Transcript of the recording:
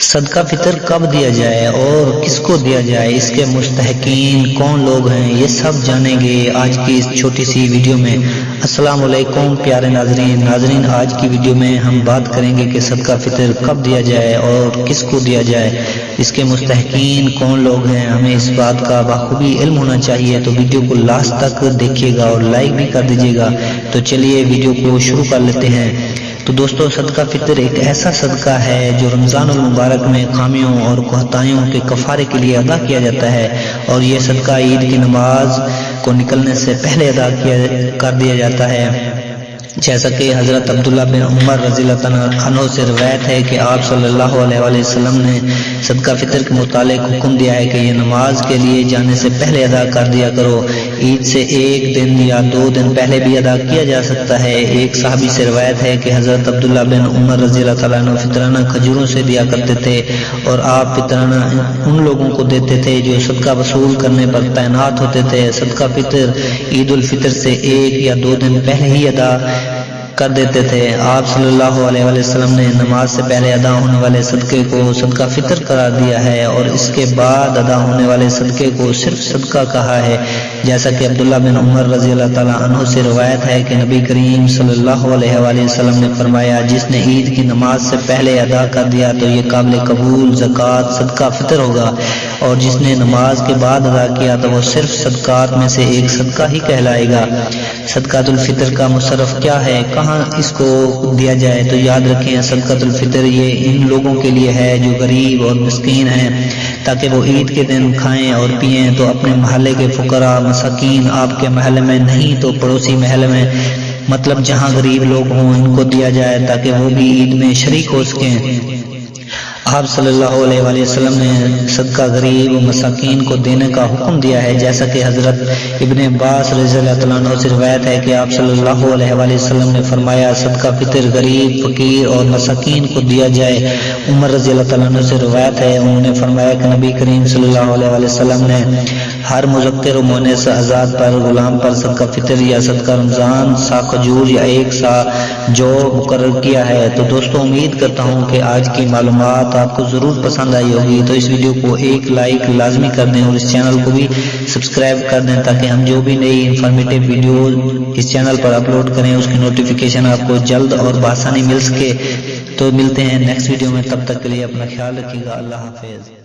صدقہ فطر کب دیا جائے اور کس کو دیا جائے، اس کے مستحقین کون لوگ ہیں، یہ سب جانیں گے آج کی اس چھوٹی سی ویڈیو میں۔ السلام علیکم پیارے ناظرین، آج کی ویڈیو میں ہم بات کریں گے کہ صدقہ فطر کب دیا جائے اور کس کو دیا جائے، اس کے مستحقین کون لوگ ہیں۔ ہمیں اس بات کا بخوبی علم ہونا چاہیے، تو ویڈیو کو لاسٹ تک دیکھیے گا اور لائک بھی کر دیجیے گا۔ تو چلیے ویڈیو کو شروع کر لیتے ہیں۔ تو دوستو، صدقہ فطر ایک ایسا صدقہ ہے جو رمضان المبارک میں خامیوں اور کوتاہیوں کے کفارے کے لیے ادا کیا جاتا ہے، اور یہ صدقہ عید کی نماز کو نکلنے سے پہلے ادا کر دیا جاتا ہے۔ جیسا کہ حضرت عبداللہ بن عمر رضی اللہ عنہ سے روایت ہے کہ آپ صلی اللہ علیہ وسلم نے صدقہ فطر کے متعلق حکم دیا ہے کہ یہ نماز کے لیے جانے سے پہلے ادا کر دیا کرو۔ عید سے ایک دن یا 2 دن پہلے بھی ادا کیا جا سکتا ہے۔ ایک صحابی سے روایت ہے کہ حضرت عبداللہ بن عمر رضی اللہ عنہ فطرانہ کھجوروں سے دیا کرتے تھے، اور آپ فطرانہ ان لوگوں کو دیتے تھے جو صدقہ وصول کرنے پر تعینات ہوتے تھے۔ صدقہ فطر عید الفطر سے 1 یا 2 دن پہلے ہی ادا کر دیتے تھے۔ آپ صلی اللہ علیہ وسلم نے نماز سے پہلے ادا ہونے والے صدقے کو صدقہ فطر قرار دیا ہے، اور اس کے بعد ادا ہونے والے صدقے کو صرف صدقہ کہا ہے۔ جیسا کہ عبداللہ بن عمر رضی اللہ تعالیٰ عنہ سے روایت ہے کہ نبی کریم صلی اللہ علیہ وسلم نے فرمایا، جس نے عید کی نماز سے پہلے ادا کر دیا تو یہ قابل قبول زکوٰۃ صدقہ فطر ہوگا، اور جس نے نماز کے بعد ادا کیا تو وہ صرف صدقات میں سے ایک صدقہ ہی کہلائے گا۔ صدقۃ الفطر کا مصرف کیا ہے، کہاں اس کو دیا جائے؟ تو یاد رکھیں، صدقۃ الفطر یہ ان لوگوں کے لیے ہے جو غریب اور مسکین ہیں، تاکہ وہ عید کے دن کھائیں اور پئیں۔ تو اپنے محلے کے فقراء مساکین، آپ کے محلے میں نہیں تو پڑوسی محلے میں، مطلب جہاں غریب لوگ ہوں، ان کو دیا جائے تاکہ وہ بھی عید میں شریک ہو سکیں۔ آپ صلی اللہ علیہ وسلم نے صدقہ غریب و مساکین کو دینے کا حکم دیا ہے، جیسا کہ حضرت ابن عباس رضی اللہ عنہ سے روایت ہے کہ آپ صلی اللہ علیہ وسلم نے فرمایا، صدقہ فطر غریب، فقیر اور مساکین کو دیا جائے۔ عمر رضی اللہ عنہ سے روایت ہے، انہوں نے فرمایا کہ نبی کریم صلی اللہ علیہ وسلم نے ہر مذکر و مؤنث آزاد پر، غلام پر صدقہ فطر یا صدقہ رمضان سا کھجور یا 1 سا جو مقرر کیا ہے۔ تو دوستو، امید کرتا ہوں کہ آج کی معلومات آپ کو ضرور پسند آئی ہوگی، تو اس ویڈیو کو ایک لائک لازمی کر دیں، اور اس چینل کو بھی سبسکرائب کر دیں تاکہ ہم جو بھی نئی انفارمیٹیو ویڈیو اس چینل پر اپلوڈ کریں اس کی نوٹیفیکیشن آپ کو جلد اور بآسانی مل سکے۔ تو ملتے ہیں نیکسٹ ویڈیو میں، تب تک کے لیے اپنا خیال رکھیے گا۔ اللہ حافظ۔